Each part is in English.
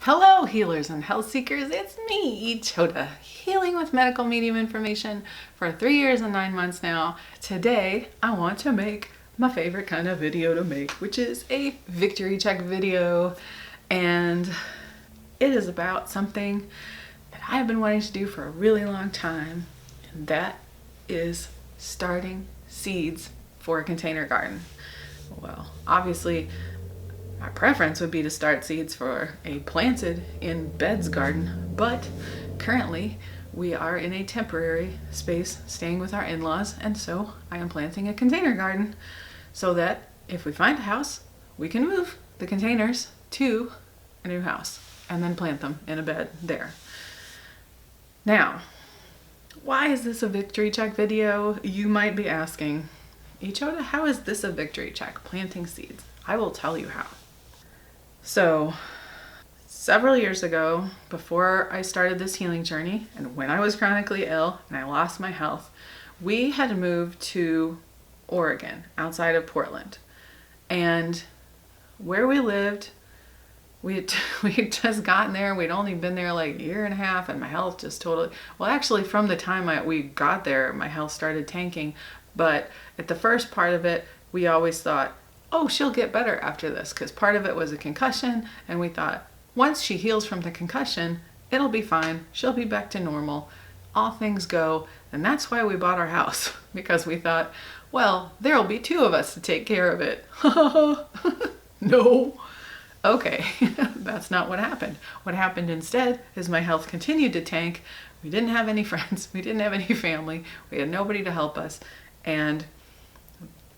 Hello healers and health seekers, it's me, Chota, healing with medical medium information for 3 years and 9 months now. Today I want to make my favorite kind of video to make, which is a victory check video, and it is about something that I've been wanting to do for a really long time, and that is starting seeds for a container garden. Well, obviously my preference would be to start seeds for a planted in beds garden, but currently we are in a temporary space staying with our in-laws, and so I am planting a container garden so that if we find a house, we can move the containers to a new house and then plant them in a bed there. Now, why is this a victory check video? You might be asking, Ichota, how is this a victory check, planting seeds? I will tell you how. So, several years ago, before I started this healing journey, and when I was chronically ill and I lost my health, we had moved to Oregon, outside of Portland. And where we lived, we had just gotten there. We'd only been there like a year and a half, and my health just totally, well, actually from the time we got there, my health started tanking. But at the first part of it, we always thought, oh, she'll get better after this, because part of it was a concussion, and we thought, once she heals from the concussion, it'll be fine. She'll be back to normal. All things go. And that's why we bought our house, because we thought, well, there'll be two of us to take care of it. No. Okay, that's not what happened. What happened instead is my health continued to tank. We didn't have any friends. We didn't have any family. We had nobody to help us. And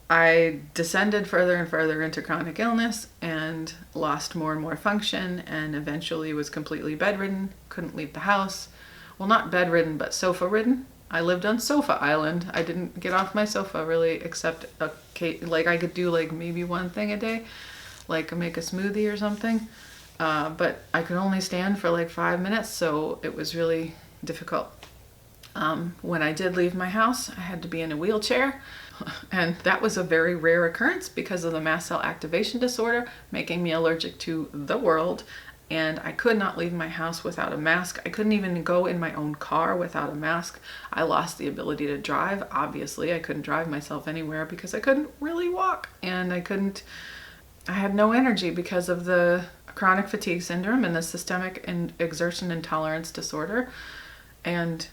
I descended further and further into chronic illness and lost more and more function, and eventually was completely bedridden, couldn't leave the house. Well, not bedridden, but sofa-ridden. I lived on Sofa Island. I didn't get off my sofa really, except like I could do like maybe one thing a day, like make a smoothie or something. But I could only stand for like 5 minutes, so it was really difficult. When I did leave my house, I had to be in a wheelchair, and that was a very rare occurrence because of the mast cell activation disorder, making me allergic to the world, and I could not leave my house without a mask. I couldn't even go in my own car without a mask. I lost the ability to drive. Obviously, I couldn't drive myself anywhere because I couldn't really walk, and I had no energy because of the chronic fatigue syndrome and the systemic exertion intolerance disorder, and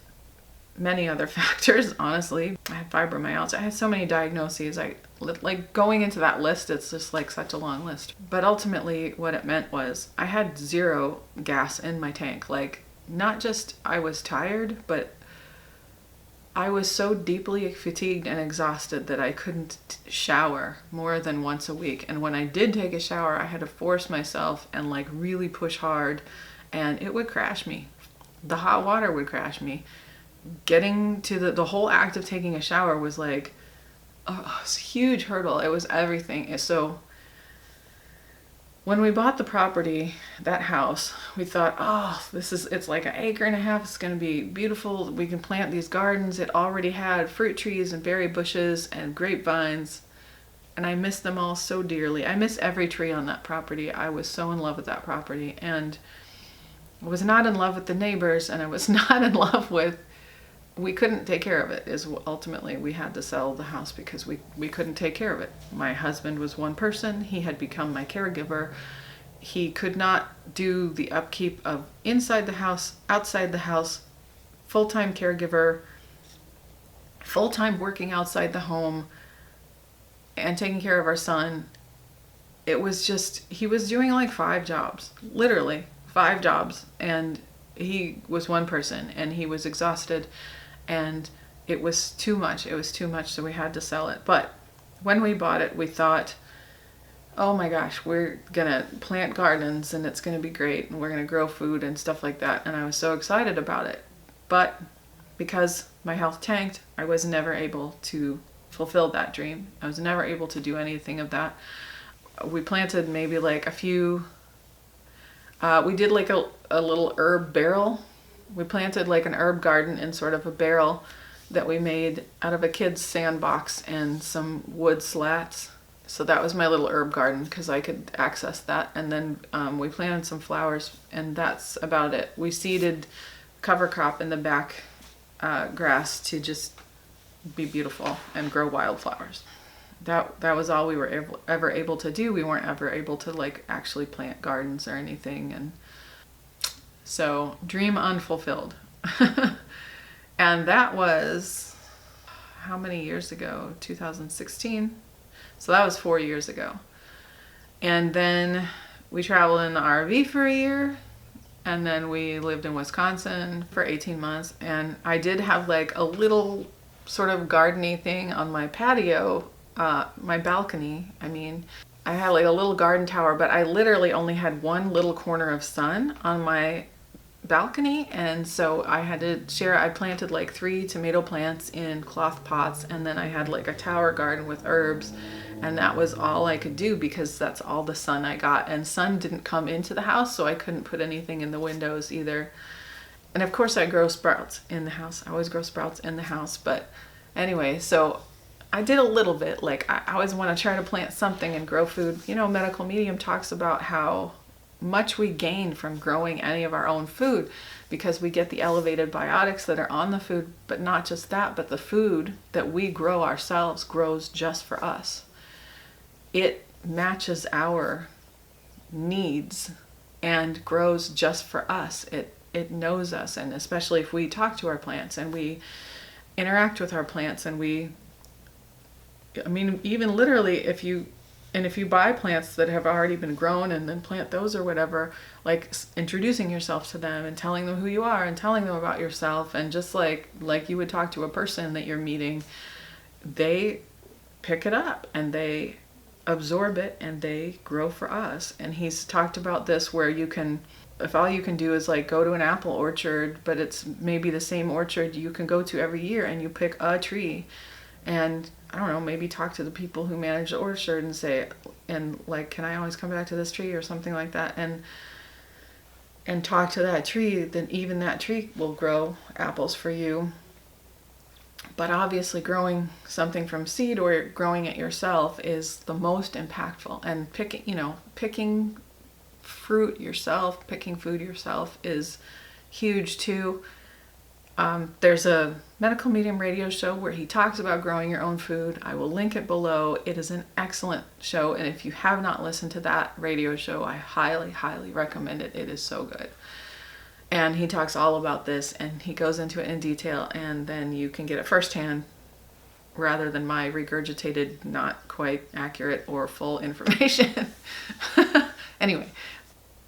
many other factors, honestly. I had fibromyalgia. I had so many diagnoses. Like going into that list, it's just like such a long list. But ultimately what it meant was I had zero gas in my tank. Like, not just I was tired, but I was so deeply fatigued and exhausted that I couldn't shower more than once a week. And when I did take a shower, I had to force myself and like really push hard, and it would crash me. The hot water would crash me. Getting to the whole act of taking a shower was like a huge hurdle. It was everything. So when we bought the property, that house, we thought, oh, it's like 1.5 acres. It's going to be beautiful. We can plant these gardens. It already had fruit trees and berry bushes and grapevines, and I miss them all so dearly. I miss every tree on that property. I was so in love with that property, and I was not in love with the neighbors, and I was not in love with, we couldn't take care of it. Ultimately we had to sell the house because we couldn't take care of it. My husband was one person. He had become my caregiver. He could not do the upkeep of inside the house, outside the house, full-time caregiver, full-time working outside the home, and taking care of our son. It was just, he was doing like 5 jobs, literally 5 jobs, and he was one person, and he was exhausted, and it was too much. It was too much, so we had to sell it. But when we bought it, we thought, oh my gosh, we're gonna plant gardens and it's gonna be great, and we're gonna grow food and stuff like that, and I was so excited about it. But because my health tanked, I was never able to fulfill that dream. I was never able to do anything of that. We planted maybe like a few, we did like a little herb barrel. We planted like an herb garden in sort of a barrel that we made out of a kid's sandbox and some wood slats. So that was my little herb garden because I could access that. And then we planted some flowers, and that's about it. We seeded cover crop in the back grass to just be beautiful and grow wildflowers. That was all we were ever able to do. We weren't ever able to like actually plant gardens or anything. And so dream unfulfilled. And that was how many years ago? 2016. So that was 4 years ago. And then we traveled in the RV for a year. And then we lived in Wisconsin for 18 months. And I did have like a little sort of gardening thing on my patio, my balcony. I mean, I had like a little garden tower, but I literally only had one little corner of sun on my balcony. And so I had to share, I planted like 3 tomato plants in cloth pots. And then I had like a tower garden with herbs. And that was all I could do because that's all the sun I got. And sun didn't come into the house, so I couldn't put anything in the windows either. And of course I grow sprouts in the house. I always grow sprouts in the house. But anyway, so I did a little bit. Like I always want to try to plant something and grow food. You know, Medical Medium talks about how much we gain from growing any of our own food because we get the elevated biotics that are on the food. But not just that, but the food that we grow ourselves grows just for us. It matches our needs and grows just for us. It knows us, and especially if we talk to our plants and we interact with our plants, and I mean, even literally if you buy plants that have already been grown and then plant those or whatever, like introducing yourself to them and telling them who you are and telling them about yourself, and just like you would talk to a person that you're meeting, they pick it up and they absorb it and they grow for us. And he's talked about this where you can, if all you can do is like go to an apple orchard, but it's maybe the same orchard you can go to every year, and you pick a tree and I don't know, maybe talk to the people who manage the orchard and say, and like, can I always come back to this tree or something like that, and talk to that tree, then even that tree will grow apples for you. But obviously growing something from seed or growing it yourself is the most impactful. And picking fruit yourself, picking food yourself is huge too. There's a Medical Medium radio show where he talks about growing your own food. I will link it below. It is an excellent show. And if you have not listened to that radio show, I highly, highly recommend it. It is so good. And he talks all about this, and he goes into it in detail, and then you can get it firsthand rather than my regurgitated, not quite accurate or full information. Anyway,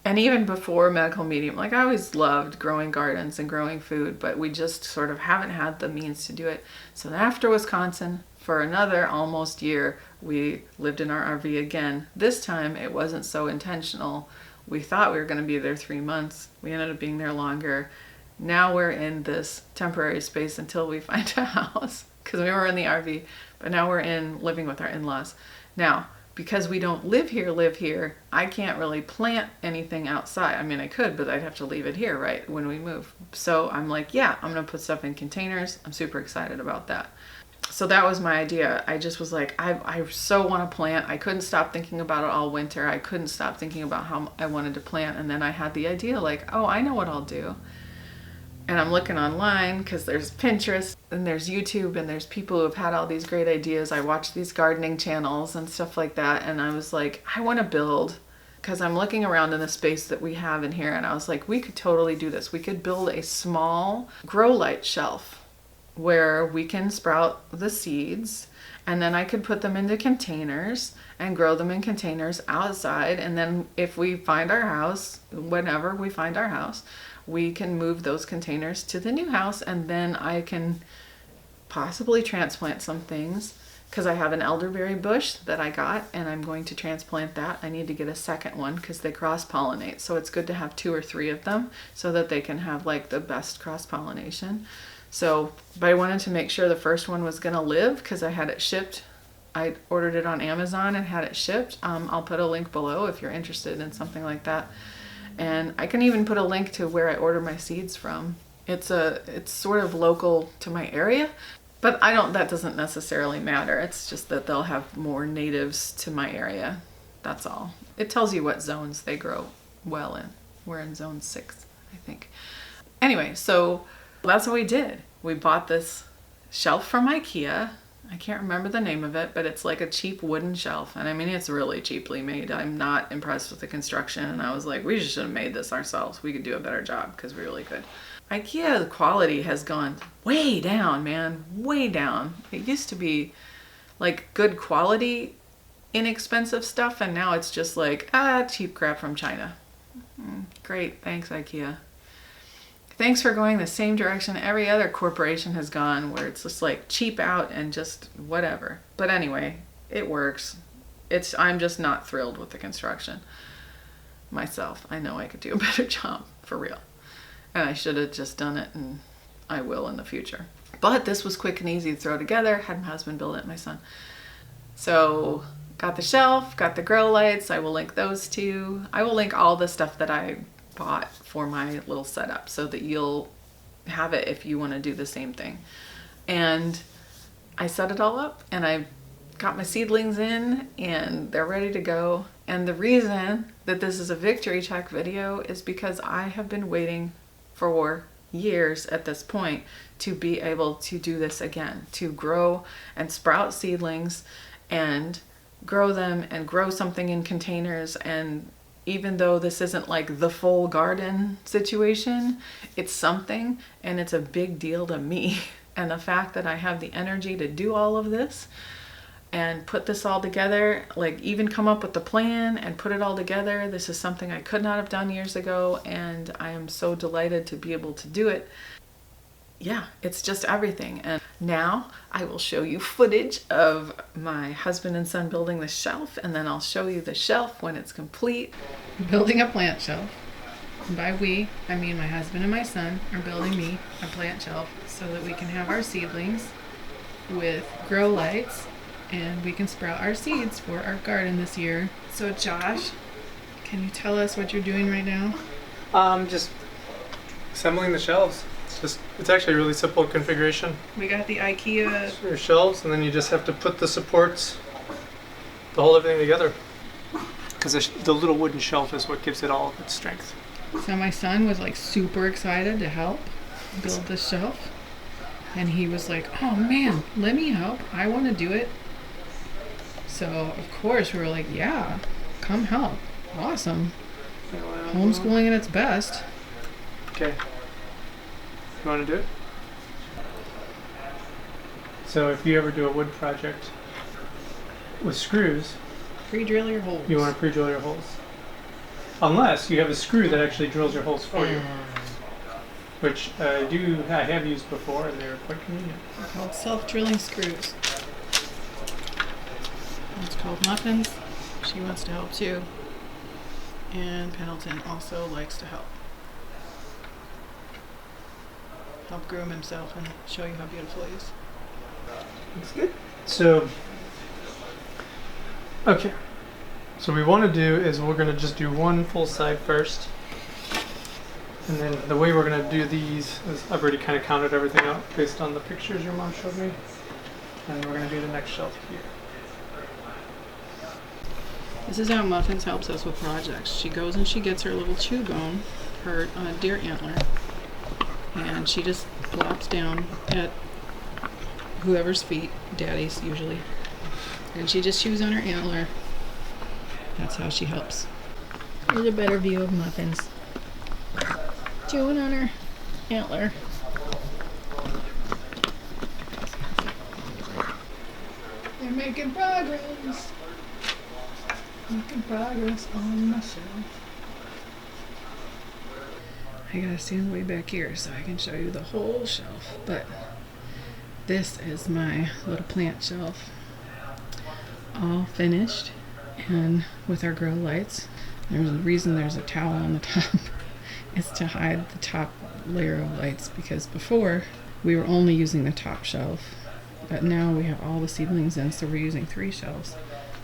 and even before Medical Medium, like I always loved growing gardens and growing food, but we just sort of haven't had the means to do it. So then after Wisconsin, for another almost year, we lived in our RV again. This time it wasn't so intentional. We thought we were going to be there 3 months. We ended up being there longer. Now we're in this temporary space until we find a house, because we were in the RV, but now we're living with our in-laws. Now, because we don't live here, I can't really plant anything outside. I mean, I could, but I'd have to leave it here, right, when we move. So I'm like, yeah, I'm going to put stuff in containers. I'm super excited about that. So that was my idea. I just was like, I so want to plant. I couldn't stop thinking about it all winter. I couldn't stop thinking about how I wanted to plant. And then I had the idea like, oh, I know what I'll do. And I'm looking online because there's Pinterest and there's YouTube and there's people who have had all these great ideas. I watch these gardening channels and stuff like that. And I was like, I want to build, because I'm looking around in the space that we have in here. And I was like, we could totally do this. We could build a small grow light shelf where we can sprout the seeds, and then I could put them into containers and grow them in containers outside. And then if we find our house, whenever we find our house, we can move those containers to the new house, and then I can possibly transplant some things, because I have an elderberry bush that I got and I'm going to transplant that. I need to get a second one because they cross-pollinate. So it's good to have 2 or 3 of them so that they can have like the best cross-pollination. So, but I wanted to make sure the first one was going to live because I had it shipped. I ordered it on Amazon and had it shipped. I'll put a link below if you're interested in something like that. And I can even put a link to where I order my seeds from. It's sort of local to my area, But that doesn't necessarily matter. It's just that they'll have more natives to my area. That's all. It tells you what zones they grow well in. We're in zone 6, I think. Anyway, so that's what we did. We bought this shelf from IKEA. I can't remember the name of it, but it's like a cheap wooden shelf. And I mean, it's really cheaply made. I'm not impressed with the construction. And I was like, we should have made this ourselves. We could do a better job, because we really could. IKEA, the quality has gone way down, man, way down. It used to be like good quality, inexpensive stuff, and now it's just like, cheap crap from China. Great, thanks IKEA. Thanks for going the same direction every other corporation has gone, where it's just like cheap out and just whatever. But anyway, it works. I'm just not thrilled with the construction myself. I know I could do a better job, for real. And I should have just done it, and I will in the future. But this was quick and easy to throw together. Had my husband build it, my son. So got the shelf, got the grow lights. I will link those too. I will link all the stuff that I bought for my little setup, so that you'll have it if you want to do the same thing. And I set it all up, and I got my seedlings in, and they're ready to go. And the reason that this is a victory check video is because I have been waiting for years at this point to be able to do this again, to grow and sprout seedlings and grow them and grow something in containers. And even though this isn't like the full garden situation, it's something, and it's a big deal to me. And the fact that I have the energy to do all of this and put this all together, like even come up with the plan and put it all together. This is something I could not have done years ago, and I am so delighted to be able to do it. Yeah, it's just everything. And now I will show you footage of my husband and son building the shelf, and then I'll show you the shelf when it's complete. Building a plant shelf. And by we, I mean my husband and my son are building me a plant shelf so that we can have our seedlings with grow lights, and we can sprout our seeds for our garden this year. So Josh, can you tell us what you're doing right now? Just assembling the shelves. It's actually a really simple configuration. We got the IKEA. So your shelves, and then you just have to put the supports to hold everything together. Because the little wooden shelf is what gives it all of its strength. So my son was like super excited to help build the shelf. And he was like, oh man, let me help. I want to do it. So of course we were like, yeah, come help. Awesome. Homeschooling at its best. Okay. You want to do it? So if you ever do a wood project with screws, Pre-drill your holes. you want to pre-drill your holes. Unless you have a screw that actually drills your holes for you. Which I have used before, and they're quite convenient. They're called self-drilling screws. It's called Muffins. She wants to help too. And Pendleton also likes to help. Help groom himself and show you how beautiful he is. That's good. So, okay. So what we want to do is we're going to just do one full side first. And then the way we're going to do these is I've already kind of counted everything out based on the pictures your mom showed me. And we're going to do the next shelf here. This is how Muffins helps us with projects. She goes and she gets her little chew bone, her deer antler, and she just plops down at whoever's feet, Daddy's usually, and she just chews on her antler. That's how she helps. Here's a better view of Muffins chewing on her antler. They're making progress. Making progress on my shelf. I gotta stand way back here so I can show you the whole shelf, but this is my little plant shelf, all finished, and with our grow lights. There's a reason there's a towel on the top. It's to hide the top layer of lights, because before we were only using the top shelf, but now we have all the seedlings in, so we're using 3 shelves.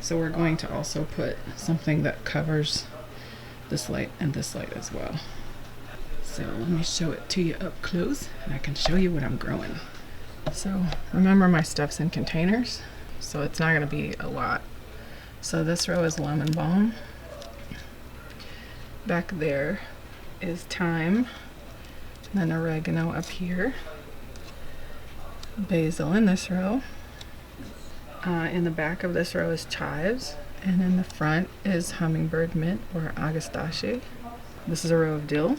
So we're going to also put something that covers this light and this light as well. So let me show it to you up close, and I can show you what I'm growing. So remember, my stuff's in containers, so it's not going to be a lot. So this row is lemon balm. Back there is thyme, then oregano up here, basil in this row. In the back of this row is chives, and in the front is hummingbird mint or agastache. This is a row of dill.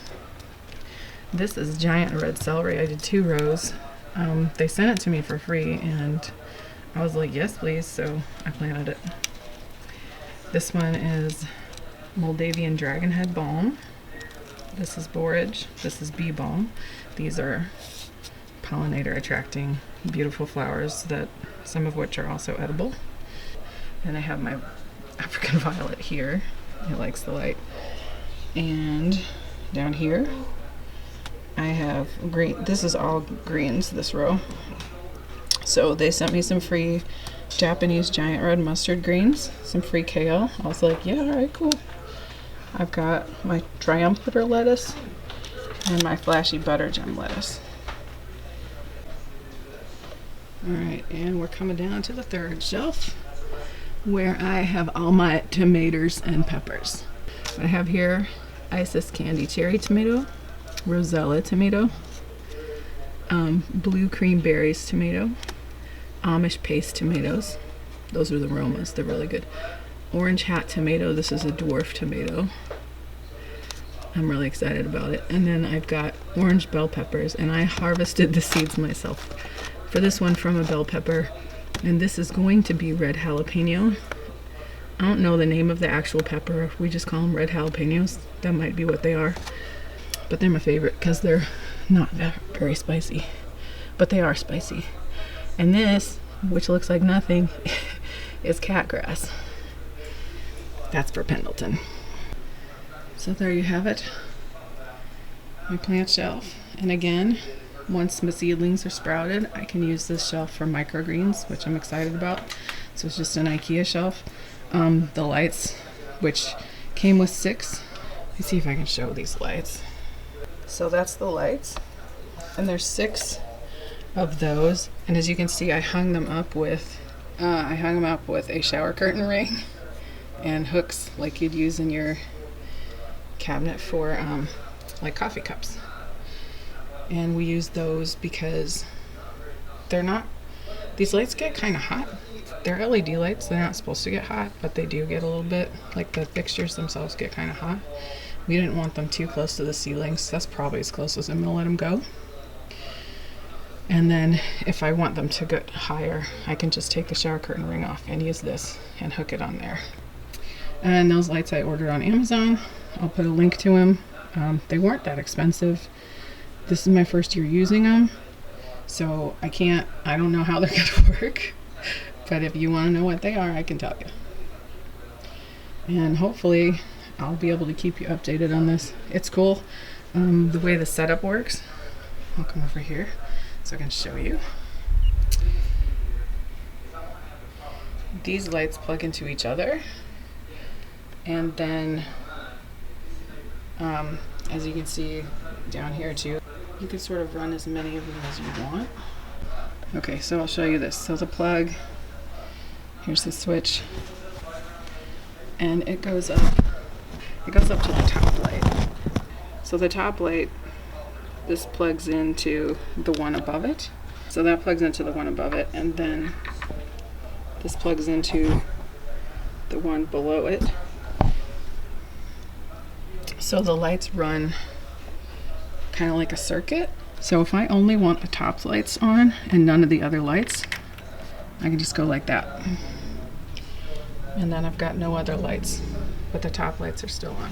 This is giant red celery. I did 2 rows. They sent it to me for free, and I was like, yes, please, so I planted it. This one is Moldavian dragonhead balm. This is borage. This is bee balm. These are pollinator attracting beautiful flowers, that some of which are also edible. And I have my African violet here. It likes the light. And down here I have green. This is all greens, this row. So they sent me some free Japanese giant red mustard greens, some free kale. I was like, yeah, all right, cool. I've got my triumphant lettuce and my flashy butter gem lettuce. All right, and we're coming down to the third shelf where I have all my tomatoes and peppers. What I have here, Isis candy cherry tomato, Rosella tomato, blue cream berries tomato, Amish paste tomatoes. Those are the Romas, they're really good. Orange hat tomato, this is a dwarf tomato. I'm really excited about it. And then I've got orange bell peppers, and I harvested the seeds myself for this one from a bell pepper. And this is going to be red jalapeno. I don't know the name of the actual pepper. We just call them red jalapenos. That might be what they are. But they're my favorite because they're not very spicy. But they are spicy. And this, which looks like nothing, is catgrass. That's for Pendleton. So there you have it. My plant shelf. And again, once my seedlings are sprouted, I can use this shelf for microgreens, which I'm excited about. So it's just an IKEA shelf. The lights, which came with 6. Let me see if I can show these lights. So that's the lights. And there's 6 of those. And as you can see, I hung them up with a shower curtain ring and hooks like you'd use in your cabinet for like coffee cups. And we use those because these lights get kind of hot. They're LED lights, they're not supposed to get hot, but they do get a little bit, like the fixtures themselves get kind of hot. We didn't want them too close to the ceilings. That's probably as close as I'm gonna let them go. And then if I want them to get higher, I can just take the shower curtain ring off and use this and hook it on there. And those lights I ordered on Amazon. I'll put a link to them. They weren't that expensive. This is my first year using them, so I don't know how they're gonna work, but if you want to know what they are, I can tell you. And hopefully I'll be able to keep you updated on this. It's cool the way the setup works. I'll come over here so I can show you. These lights plug into each other, and then as you can see down here too, you can sort of run as many of them as you want. Okay, so I'll show you this. So the plug, here's the switch, and it goes up to the top light. So the top light, this plugs into the one above it. So that plugs into the one above it, and then this plugs into the one below it. So the lights run kind of like a circuit. So if I only want the top lights on and none of the other lights, I can just go like that. And then I've got no other lights, but the top lights are still on.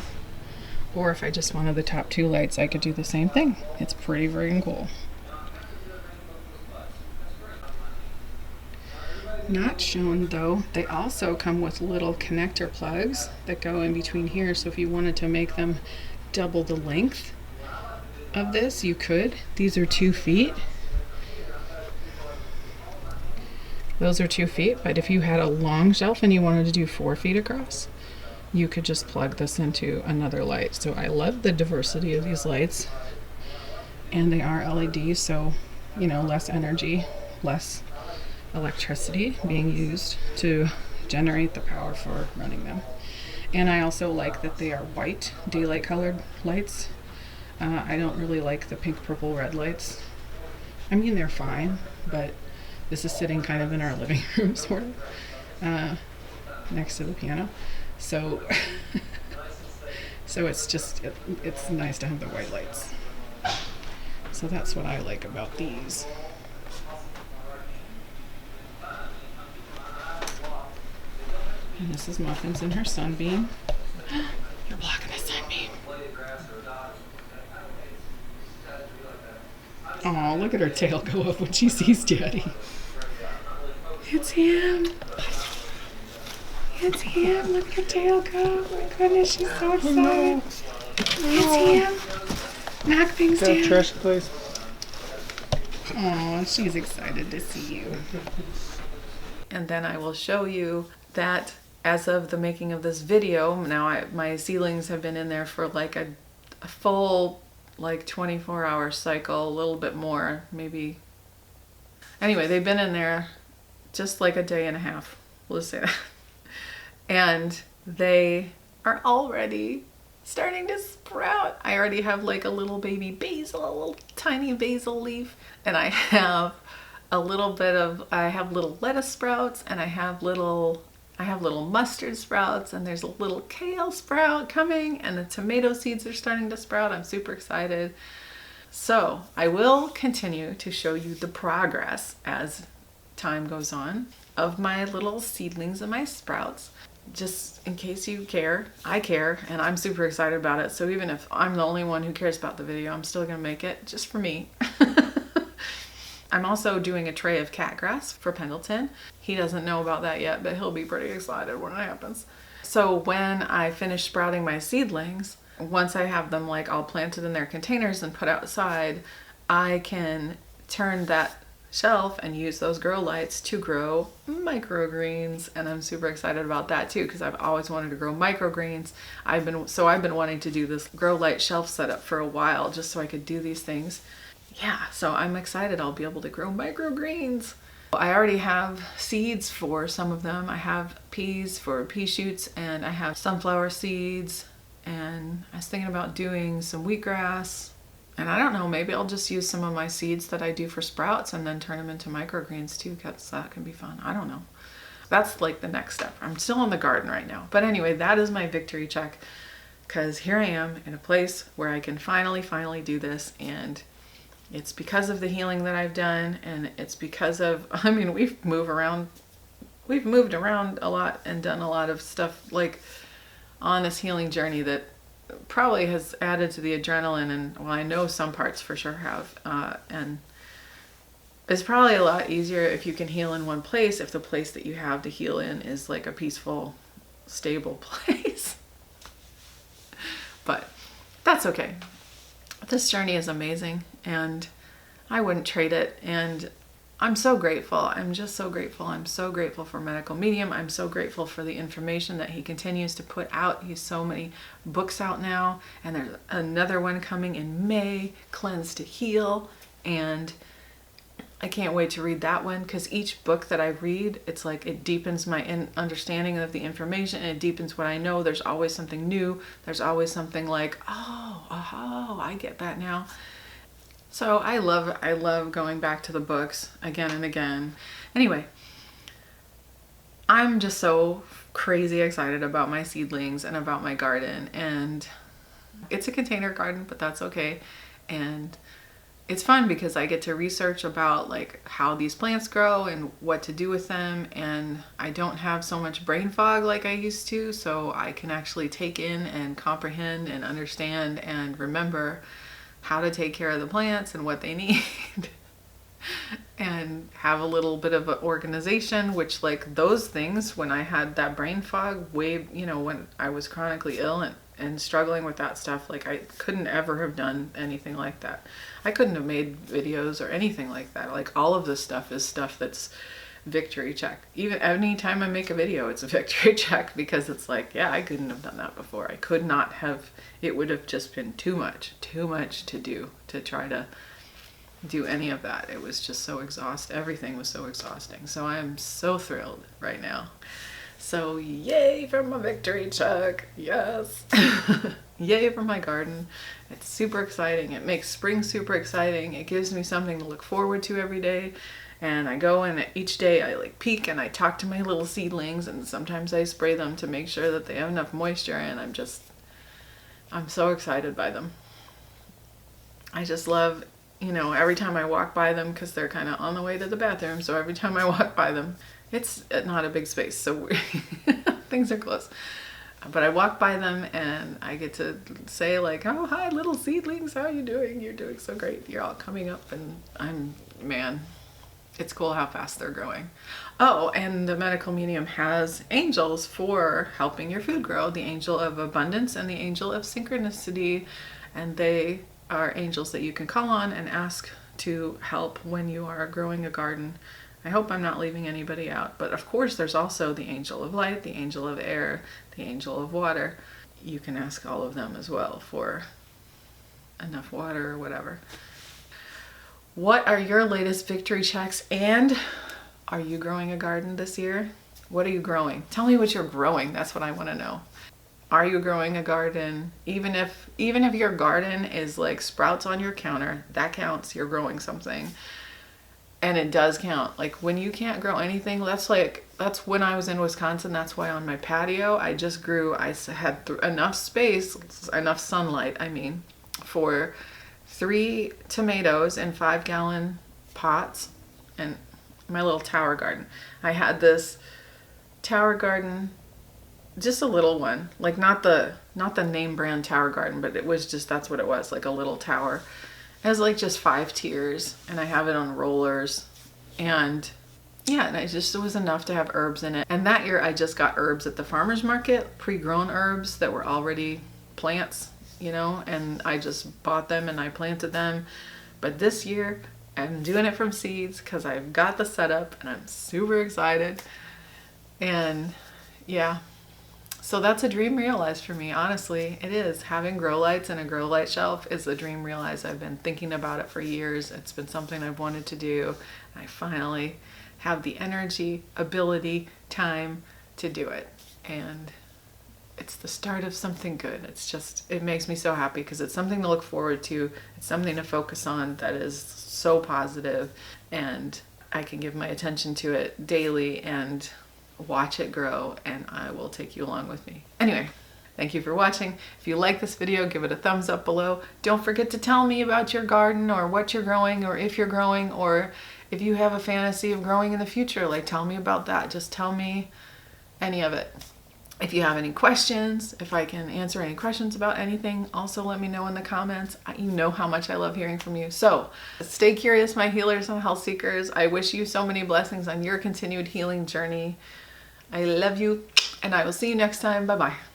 Or if I just wanted the top 2 lights, I could do the same thing. It's pretty freaking cool. Not shown though, they also come with little connector plugs that go in between here. So if you wanted to make them double the length of this, you could. These are 2 feet. Those are 2 feet, but if you had a long shelf and you wanted to do 4 feet across, you could just plug this into another light. So I love the diversity of these lights, and they are LEDs, so you know, less energy, less electricity being used to generate the power for running them. And I also like that they are white, daylight colored lights. I don't really like the pink, purple, red lights. I mean, they're fine, but this is sitting kind of in our living room, sort of, next to the piano. So, so it's just, it's nice to have the white lights. So that's what I like about these. And this is Muffins in her sunbeam. You're blocking the sunbeam. Oh, look at her tail go up when she sees Daddy. It's him. It's him. Look at her tail go. Oh my goodness, she's so excited. It's him. Knock things down. Trash the place. Oh, she's excited to see you. And then I will show you that as of the making of this video, now my seedlings have been in there for like a full like 24-hour cycle, a little bit more, maybe. Anyway, they've been in there just like a day and a half, we'll just say that. And they are already starting to sprout. I already have like a little baby basil, a little tiny basil leaf, and I have a little bit of, I have little lettuce sprouts, and I have little mustard sprouts, and there's a little kale sprout coming, and the tomato seeds are starting to sprout. I'm super excited. So I will continue to show you the progress as time goes on of my little seedlings and my sprouts. Just in case you care, I care, and I'm super excited about it. So even if I'm the only one who cares about the video, I'm still gonna make it just for me. I'm also doing a tray of cat grass for Pendleton. He doesn't know about that yet, but he'll be pretty excited when it happens. So when I finish sprouting my seedlings, once I have them like all planted in their containers and put outside, I can turn that shelf and use those grow lights to grow microgreens, and I'm super excited about that too, because I've always wanted to grow microgreens. I've been wanting to do this grow light shelf setup for a while, just so I could do these things. Yeah, so I'm excited I'll be able to grow microgreens. I already have seeds for some of them. I have peas for pea shoots, and I have sunflower seeds, and I was thinking about doing some wheatgrass. And I don't know, maybe I'll just use some of my seeds that I do for sprouts and then turn them into microgreens too, because that can be fun. I don't know. That's like the next step. I'm still in the garden right now. But anyway, that is my victory check, because here I am in a place where I can finally do this, and it's because of the healing that I've done, and it's because of, I mean, we've moved around a lot and done a lot of stuff like on this healing journey that probably has added to the adrenaline, and well, I know some parts for sure have, and it's probably a lot easier if you can heal in one place, if the place that you have to heal in is like a peaceful, stable place. But that's okay. This journey is amazing, and I wouldn't trade it, and I'm so grateful. I'm just so grateful. I'm so grateful for Medical Medium. I'm so grateful for the information that he continues to put out. He's so many books out now, and there's another one coming in May, Cleanse to Heal, and I can't wait to read that one, because each book that I read, it's like it deepens my understanding of the information, and it deepens what I know. There's always something new. There's always something like, oh, I get that now. So I love going back to the books again and again. Anyway, I'm just so crazy excited about my seedlings and about my garden, and it's a container garden, but that's okay. And it's fun because I get to research about like how these plants grow and what to do with them, and I don't have so much brain fog like I used to, so I can actually take in and comprehend and understand and remember how to take care of the plants and what they need. And have a little bit of an organization, which like those things, when I had that brain fog way, you know, when I was chronically ill and struggling with that stuff, like I couldn't ever have done anything like that. I couldn't have made videos or anything like that. Like all of this stuff is stuff that's victory check. Even any time I make a video, it's a victory check, because it's like, yeah, I couldn't have done that before. I could not have, it would have just been too much to do to try to do any of that. It was just so exhausting. Everything was so exhausting. So I am so thrilled right now. So yay for my victory check. Yes. Yay for my garden. It's super exciting. It makes spring super exciting. It gives me something to look forward to every day. And I go and each day I like peek and I talk to my little seedlings, and sometimes I spray them to make sure that they have enough moisture, and I'm so excited by them. I just love, you know, every time I walk by them, because they're kind of on the way to the bathroom, so every time I walk by them, it's not a big space, so things are close. But I walk by them and I get to say like, oh, hi little seedlings, how are you doing? You're doing so great. You're all coming up, and man, it's cool how fast they're growing. Oh, and the medical medium has angels for helping your food grow, the angel of abundance and the angel of synchronicity. And they are angels that you can call on and ask to help when you are growing a garden. I hope I'm not leaving anybody out. But of course, there's also the angel of light, the angel of air, the angel of water. You can ask all of them as well for enough water or whatever. What are your latest victory checks, and are you growing a garden this year? What are you growing? Tell me what you're growing. That's what I want to know. Are you growing a garden? Even if your garden is like sprouts on your counter, that counts. You're growing something. And it does count. Like when you can't grow anything, that's when I was in Wisconsin. That's why on my patio, I had enough space, enough sunlight, for 3 tomatoes in 5-gallon pots, and my little tower garden. I had this tower garden, just a little one, like not the name brand tower garden, but it was just, that's what it was, like a little tower. It has like just 5 tiers, and I have it on rollers, and yeah, and it was enough to have herbs in it. And that year I just got herbs at the farmer's market, pre-grown herbs that were already plants, you know, and I just bought them and I planted them. But this year I'm doing it from seeds because I've got the setup and I'm super excited. And yeah, so that's a dream realized for me. Honestly, it is. Having grow lights and a grow light shelf is a dream realized. I've been thinking about it for years. It's been something I've wanted to do. I finally have the energy, ability, time to do it. And it's the start of something good. It makes me so happy because it's something to look forward to. It's something to focus on that is so positive, and I can give my attention to it daily and watch it grow, and I will take you along with me. Anyway, thank you for watching. If you like this video, give it a thumbs up below. Don't forget to tell me about your garden, or what you're growing, or if you're growing, or if you have a fantasy of growing in the future, like tell me about that. Just tell me any of it. If you have any questions, if I can answer any questions about anything, also let me know in the comments. You know how much I love hearing from you. So stay curious, my healers and health seekers. I wish you so many blessings on your continued healing journey. I love you, and I will see you next time. Bye-bye.